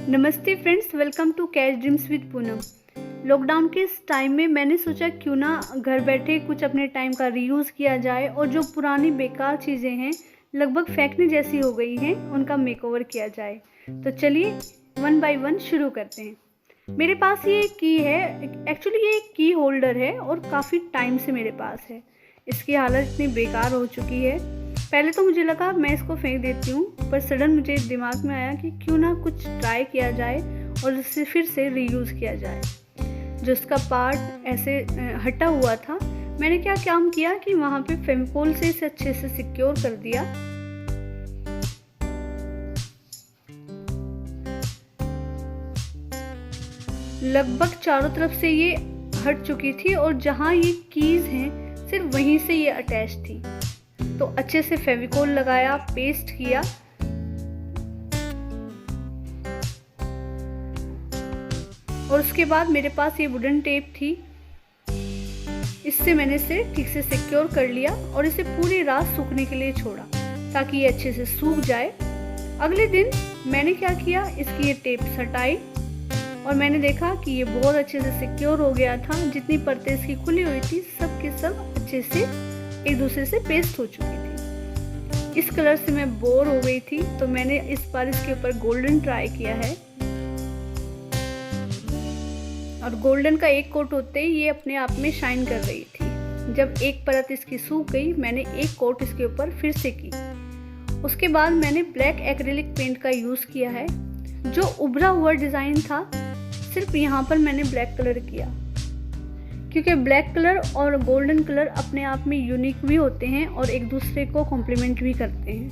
नमस्ते friends, welcome to catch dreams with Poonam. Lockdown के इस टाइम में मैंने सोचा क्यों ना घर बैठे कुछ अपने टाइम का रीयूज़ किया जाए और जो पुरानी बेकार चीज़ें हैं लगभग फेंकने जैसी हो गई हैं उनका मेकओवर किया जाए। तो चलिए वन बाय वन शुरू करते हैं। मेरे पास ये एक की है, एक्चुअली ये एक की होल्डर है और काफ़ी टाइम से मेरे पास है। इसकी हालत इतनी बेकार हो चुकी है, पहले तो मुझे लगा मैं इसको फेंक देती हूँ, पर सडन मुझे दिमाग में आया कि क्यों ना कुछ ट्राई किया जाए और उसे फिर से रीयूज़ किया जाए। जो इसका पार्ट ऐसे हटा हुआ था, मैंने क्या काम किया कि वहाँ पे फेविकोल से इसे अच्छे से सिक्योर कर दिया। लगभग चारों तरफ से ये हट चुकी थी और जहाँ ये कीज़ हैं सिर्फ वहीं से ये अटैच थी। तो अच्छे से फेविकोल लगाया, पेस्ट किया और उसके बाद मेरे पास ये वुडन टेप थी, इससे मैंने इसे ठीक से सिक्योर कर लिया और इसे पूरी रात सूखने के लिए छोड़ा ताकि ये अच्छे से सूख जाए। अगले दिन मैंने क्या किया, इसकी ये टेप हटाई और मैंने देखा कि ये बहुत अच्छे से सिक्योर हो गया था। जितनी परतें इसकी खुली हुई थी सब के सब अच्छे से एक दूसरे से पेस्ट हो चुकी थी। इस कलर से मैं बोर हो गई थी तो मैंने इस बार इसके ऊपर गोल्डन ट्राई किया है और गोल्डन का एक कोट होते ही ये अपने आप में शाइन कर रही थी। जब एक परत इसकी सूख गई, मैंने एक कोट इसके ऊपर फिर से की। उसके बाद मैंने ब्लैक एक्रिलिक पेंट का यूज़ किया है। जो उभरा हुआ डिज़ाइन था सिर्फ यहाँ पर मैंने ब्लैक कलर किया, क्योंकि ब्लैक कलर और गोल्डन कलर अपने आप में यूनिक भी होते हैं और एक दूसरे को कॉम्प्लीमेंट भी करते हैं।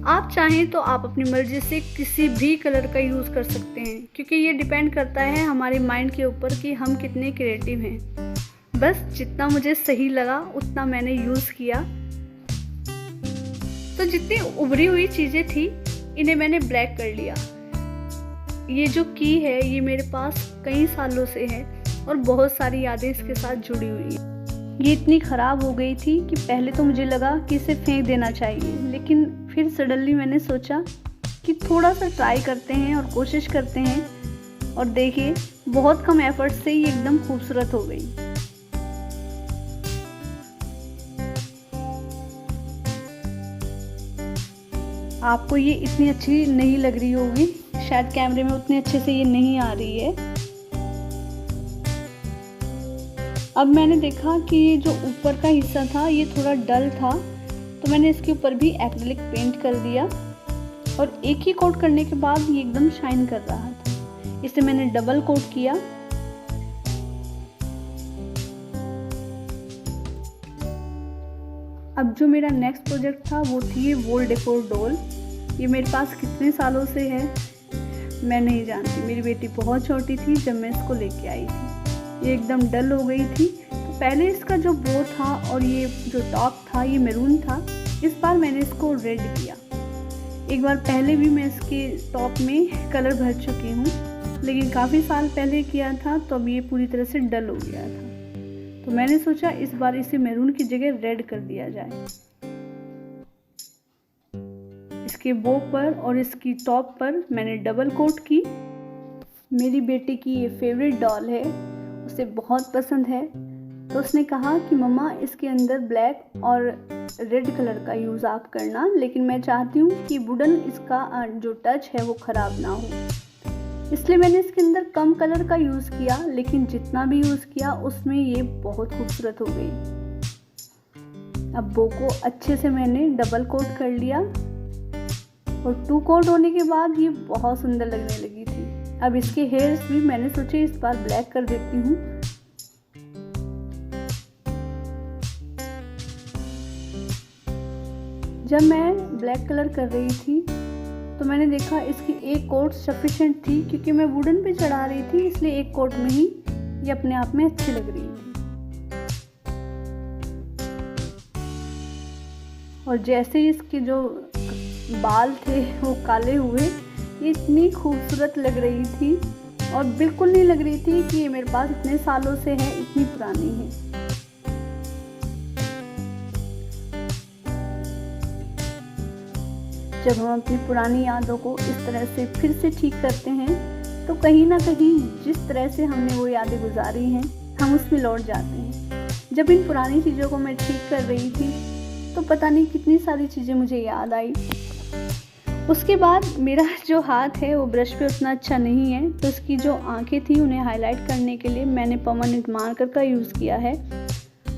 आप चाहें तो आप अपनी मर्जी से किसी भी कलर का यूज़ कर सकते हैं, क्योंकि ये डिपेंड करता है हमारे माइंड के ऊपर कि हम कितने क्रिएटिव हैं। बस जितना मुझे सही लगा उतना मैंने यूज़ किया। तो जितनी उभरी हुई चीज़ें थी इन्हें मैंने ब्लैक कर लिया। ये जो की है ये मेरे पास कई सालों से है और बहुत सारी यादें इसके साथ जुड़ी हुई है। ये इतनी ख़राब हो गई थी कि पहले तो मुझे लगा कि इसे फेंक देना चाहिए, लेकिन फिर सडनली मैंने सोचा कि थोड़ा सा ट्राई करते हैं और कोशिश करते हैं और देखिए बहुत कम एफर्ट से ये एकदम खूबसूरत हो गई। आपको ये इतनी अच्छी नहीं लग रही होगी, शायद कैमरे में उतने अच्छे से ये नहीं आ रही है। अब मैंने देखा कि ये जो ऊपर का हिस्सा था ये थोड़ा डल था, तो मैंने इसके ऊपर भी एक्रिलिक पेंट कर दिया और एक ही कोट करने के बाद ये एकदम शाइन कर रहा था। इसे मैंने डबल कोट किया। अब जो मेरा नेक्स्ट प्रोजेक्ट था वो थी ये वॉल डेकोर डॉल। ये मेरे पास कितने सालों से है मैं नहीं जानती। मेरी बेटी बहुत छोटी थी जब मैं इसको लेके आई थी। ये एकदम डल हो गई थी। तो पहले इसका जो बो था और ये जो टॉप था ये मैरून था। इस बार मैंने इसको रेड किया। एक बार पहले भी मैं इसके टॉप में कलर भर चुकी हूँ, लेकिन काफ़ी साल पहले किया था तो अब ये पूरी तरह से डल हो गया था। तो मैंने सोचा इस बार इसे मैरून की जगह रेड कर दिया जाए। इसके बो पर और इसकी टॉप पर मैंने डबल कोट की। मेरी बेटी की ये फेवरेट डॉल है, उसे बहुत पसंद है, तो उसने कहा कि मम्मा इसके अंदर ब्लैक और रेड कलर का यूज़ आप करना, लेकिन मैं चाहती हूँ कि वुडन इसका जो टच है वो ख़राब ना हो। इसलिए मैंने इसके अंदर कम कलर का यूज़ किया, लेकिन जितना भी यूज़ किया उसमें ये बहुत खूबसूरत हो गई। अब बो को अच्छे से मैंने डबल कोट कर लिया और 2 कोट होने के बाद ये बहुत सुंदर लगने लगी थी। अब इसके हेयर्स भी मैंने सोचे इस बार ब्लैक कर देती हूँ। जब मैं ब्लैक कलर कर रही थी तो मैंने देखा इसकी एक कोट सफिशिएंट थी, क्योंकि मैं वुडन पे चढ़ा रही थी, इसलिए एक कोट में ही ये अपने आप में अच्छी लग रही थी। और जैसे ही इसके जो बाल थे वो काले हुए, ये इतनी खूबसूरत लग रही थी और बिल्कुल नहीं लग रही थी कि ये मेरे पास इतने सालों से है, इतनी पुरानी है। जब हम अपनी पुरानी यादों को इस तरह से फिर से ठीक करते हैं तो कहीं ना कहीं जिस तरह से हमने वो यादें गुजारी हैं हम उसमें लौट जाते हैं। जब इन पुरानी चीज़ों को मैं ठीक कर रही थी तो पता नहीं कितनी सारी चीज़ें मुझे याद आई। उसके बाद मेरा जो हाथ है वो ब्रश पे उतना अच्छा नहीं है, तो उसकी जो आंखें थी उन्हें हाईलाइट करने के लिए मैंने परमानेंट मार्कर का यूज़ किया है।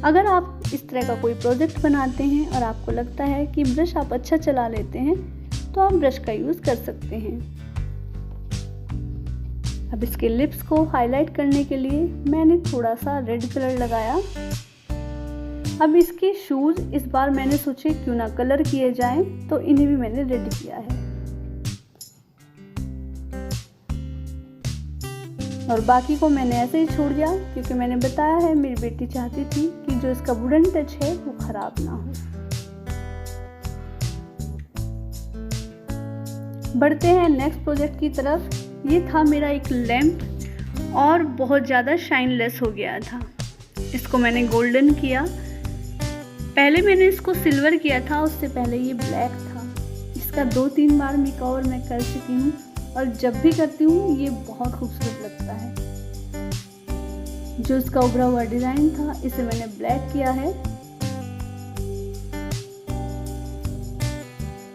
अगर आप इस तरह का कोई प्रोजेक्ट बनाते हैं और आपको लगता है कि ब्रश आप अच्छा चला लेते हैं तो आप ब्रश का यूज़ कर सकते हैं। अब इसके लिप्स को हाईलाइट करने के लिए मैंने थोड़ा सा रेड कलर लगाया। अब इसके शूज़ इस बार मैंने सोचे क्यों ना कलर किए जाएं, तो इन्हें भी मैंने रेड किया है। और बाकी को मैंने ऐसे ही छोड़ दिया क्योंकि मैंने बताया है मेरी बेटी चाहती थी कि जो इसका वुडन टच है वो खराब ना हो। बढ़ते हैं नेक्स्ट प्रोजेक्ट की तरफ। ये था मेरा एक लैंप और बहुत ज़्यादा शाइनलेस हो गया था। इसको मैंने गोल्डन किया। पहले मैंने इसको सिल्वर किया था, उससे पहले ये ब्लैक था। इसका 2-3 बार मेकओवर मैं कर चुकी हूँ और जब भी करती हूँ ये बहुत खूबसूरत लगता है। जो इसका उभरा हुआ डिज़ाइन था इसे मैंने ब्लैक किया है।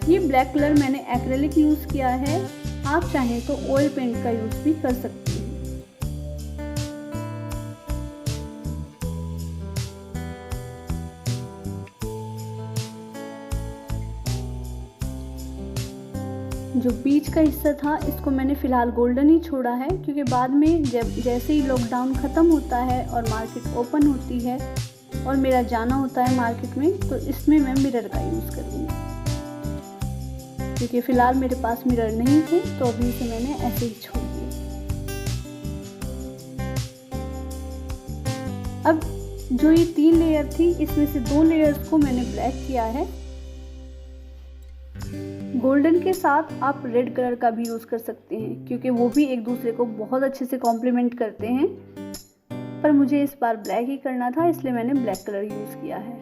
ये ब्लैक कलर मैंने एक्रेलिक यूज़ किया है, आप चाहें तो ऑयल पेंट का यूज़ भी कर सकते हैं। जो बीच का हिस्सा था इसको मैंने फ़िलहाल गोल्डन ही छोड़ा है क्योंकि बाद में जैसे ही लॉकडाउन ख़त्म होता है और मार्केट ओपन होती है और मेरा जाना होता है मार्केट में, तो इसमें मैं मिरर का यूज़ करूँगी। क्योंकि फ़िलहाल मेरे पास मिरर नहीं थे तो अभी इसे मैंने ऐसे ही छोड़ दिया। अब जो ये 3 लेयर थी इसमें से 2 लेयर्स को मैंने ब्लैक किया है। गोल्डन के साथ आप रेड कलर का भी यूज़ कर सकते हैं क्योंकि वो भी एक दूसरे को बहुत अच्छे से कॉम्प्लीमेंट करते हैं, पर मुझे इस बार ब्लैक ही करना था इसलिए मैंने ब्लैक कलर यूज़ किया है।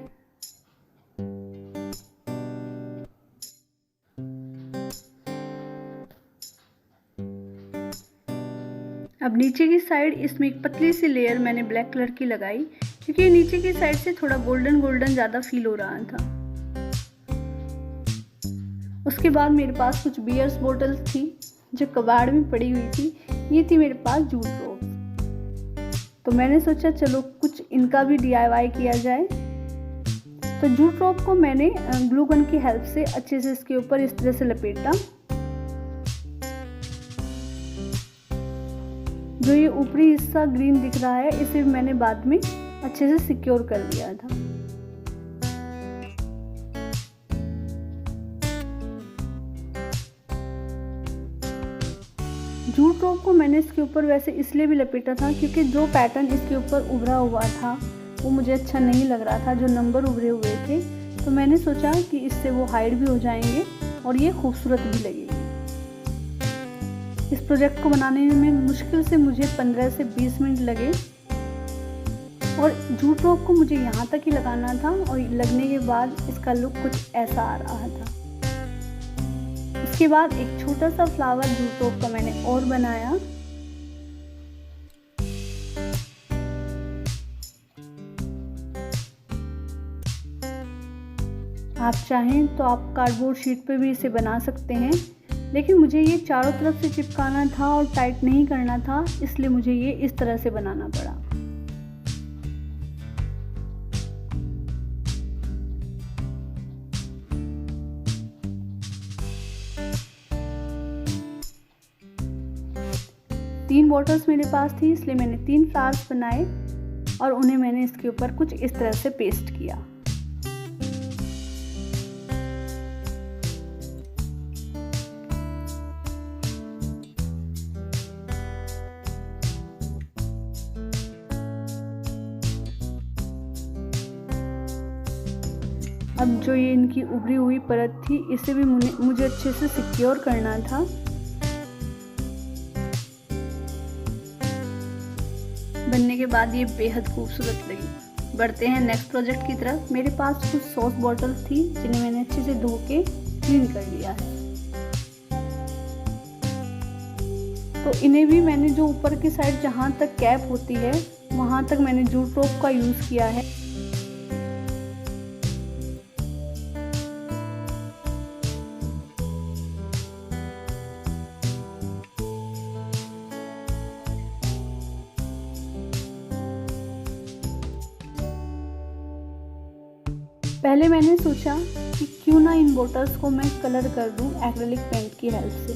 अब नीचे की साइड इसमें एक पतली सी लेयर मैंने ब्लैक कलर की लगाई क्योंकि नीचे की साइड से थोड़ा गोल्डन गोल्डन ज़्यादा फील हो रहा था। उसके बाद मेरे पास कुछ बियर्स बोतल्स थी जो कबाड़ में पड़ी हुई थी। ये थी मेरे पास जूट रोप्स, तो मैंने सोचा चलो कुछ इनका भी DIY किया जाए। तो जूट रोप को मैंने ग्लू गन की हेल्प से अच्छे से इसके ऊपर इस तरह से लपेटा। जो ये ऊपरी हिस्सा ग्रीन दिख रहा है इसे मैंने बाद में अच्छे से सिक्योर कर दिया था। जूट रोप को मैंने इसके ऊपर वैसे इसलिए भी लपेटा था क्योंकि जो पैटर्न इसके ऊपर उभरा हुआ था वो मुझे अच्छा नहीं लग रहा था, जो नंबर उभरे हुए थे। तो मैंने सोचा कि इससे वो हाइड भी हो जाएंगे और ये खूबसूरत भी लगेगी। इस प्रोजेक्ट को बनाने में मुश्किल से मुझे 15 से 20 मिनट लगे और जूट रोप को मुझे यहाँ तक ही लगाना था और लगने के बाद इसका लुक कुछ ऐसा आ रहा था। उसके बाद एक छोटा सा फ्लावर जूट रोप का मैंने और बनाया। आप चाहें तो आप कार्डबोर्ड शीट पे भी इसे बना सकते हैं, लेकिन मुझे ये चारों तरफ से चिपकाना था और टाइट नहीं करना था, इसलिए मुझे ये इस तरह से बनाना पड़ा। तीन बॉटल्स मेरे पास थी इसलिए मैंने 3 फ्लावर्स बनाए और उन्हें मैंने इसके ऊपर कुछ इस तरह से पेस्ट किया। अब जो ये इनकी उभरी हुई परत थी इसे भी मुझे अच्छे से सिक्योर करना था। बनने के बाद ये बेहद खूबसूरत लगी। बढ़ते हैं नेक्स्ट प्रोजेक्ट की तरफ। मेरे पास कुछ सॉस बॉटल्स थी जिन्हें मैंने अच्छे से धो के क्लीन कर लिया है। तो इन्हें भी मैंने जो ऊपर की साइड जहाँ तक कैप होती है वहाँ तक मैंने जूट रोप का यूज़ किया है। पहले मैंने सोचा कि क्यों ना इन बॉटल्स को मैं कलर कर दूं एक्रेलिक पेंट की हेल्प से,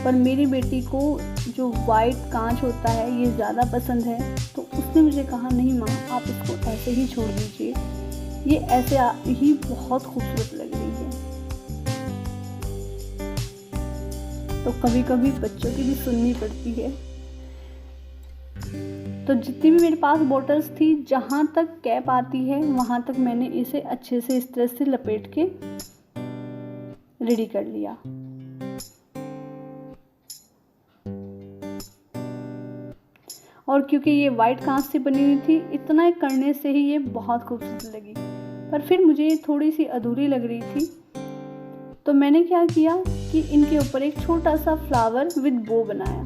पर मेरी बेटी को जो वाइट कांच होता है ये ज़्यादा पसंद है, तो उसने मुझे कहा नहीं माँ, आप इसको ऐसे ही छोड़ दीजिए, ये ऐसे ही बहुत खूबसूरत लग रही है। तो कभी कभी बच्चों की भी सुननी पड़ती है। तो जितनी भी मेरे पास बॉटल्स थी, जहाँ तक कैप आती है वहाँ तक मैंने इसे अच्छे से इस तरह से लपेट के रेडी कर लिया। और क्योंकि ये वाइट कांच से बनी हुई थी, इतना करने से ही ये बहुत खूबसूरत लगी, पर फिर मुझे ये थोड़ी सी अधूरी लग रही थी। तो मैंने क्या किया कि इनके ऊपर एक छोटा सा फ्लावर विद बो बनाया।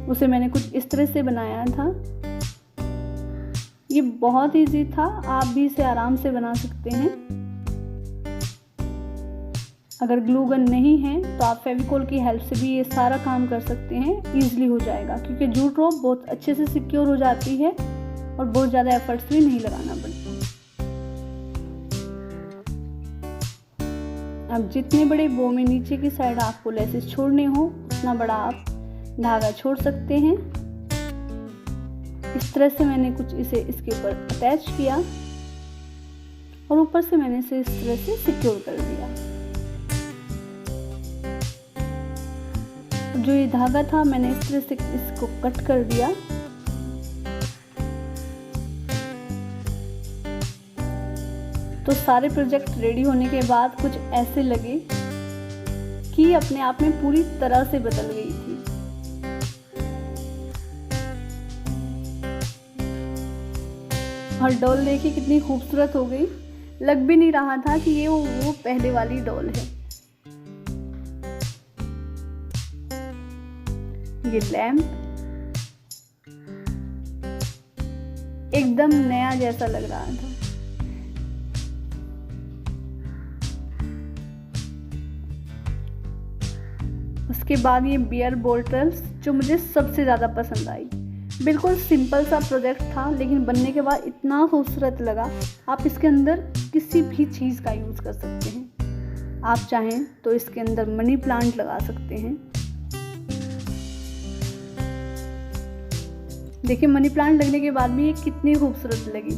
उसे मैंने कुछ इस तरह से बनाया था। ये बहुत इजी था, आप भी इसे आराम से बना सकते हैं। अगर ग्लू गन नहीं है तो आप फेविकोल की हेल्प से भी ये सारा काम कर सकते हैं, इजीली हो जाएगा, क्योंकि जूट रोप बहुत अच्छे से सिक्योर हो जाती है और बहुत ज़्यादा एफर्ट्स भी नहीं लगाना पड़ता। अब जितने बड़े बो में नीचे की साइड आपको लेसेस छोड़ने हो, उतना बड़ा आप धागा छोड़ सकते हैं। इस तरह से मैंने कुछ इसे इसके ऊपर अटैच किया और ऊपर से मैंने इसे इस तरह से सिक्योर कर दिया। जो ये धागा था मैंने इस तरह से इसको कट कर दिया। तो सारे प्रोजेक्ट रेडी होने के बाद कुछ ऐसे लगे कि अपने आप में पूरी तरह से बदल गई थी। और डॉल देखिए कितनी खूबसूरत हो गई, लग भी नहीं रहा था कि ये वो पहले वाली डॉल है। ये लैंप एकदम नया जैसा लग रहा था। उसके बाद ये बियर बॉटल्स जो मुझे सबसे ज़्यादा पसंद आई। बिल्कुल सिंपल सा प्रोजेक्ट था, लेकिन बनने के बाद इतना खूबसूरत लगा। आप इसके अंदर किसी भी चीज़ का यूज़ कर सकते हैं। आप चाहें तो इसके अंदर मनी प्लांट लगा सकते हैं। देखिए मनी प्लांट लगने के बाद भी ये कितनी खूबसूरत लगी।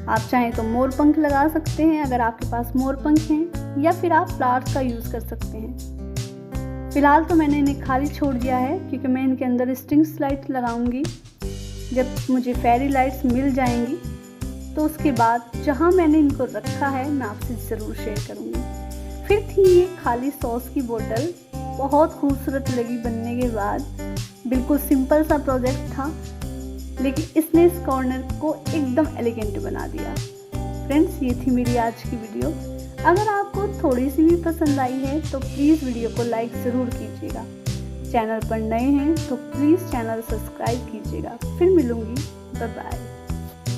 आप चाहें तो मोर पंख लगा सकते हैं अगर आपके पास मोर पंख हैं, या फिर आप फ्लावर्स का यूज़ कर सकते हैं। फिलहाल तो मैंने इन्हें खाली छोड़ दिया है, क्योंकि मैं इनके अंदर स्ट्रिंग्स लाइट लगाऊंगी। जब मुझे फेरी लाइट्स मिल जाएंगी तो उसके बाद जहां मैंने इनको रखा है मैं आपसे ज़रूर शेयर करूंगी। फिर थी ये खाली सॉस की बोतल, बहुत खूबसूरत लगी बनने के बाद। बिल्कुल सिंपल सा प्रोजेक्ट था, लेकिन इसने इस कॉर्नर को एकदम एलिगेंट बना दिया। फ्रेंड्स, ये थी मेरी आज की वीडियो। अगर आपको थोड़ी सी भी पसंद आई है तो प्लीज़ वीडियो को लाइक ज़रूर कीजिएगा। चैनल पर नए हैं तो प्लीज़ चैनल सब्सक्राइब कीजिएगा। फिर मिलूँगी, बाय बाय।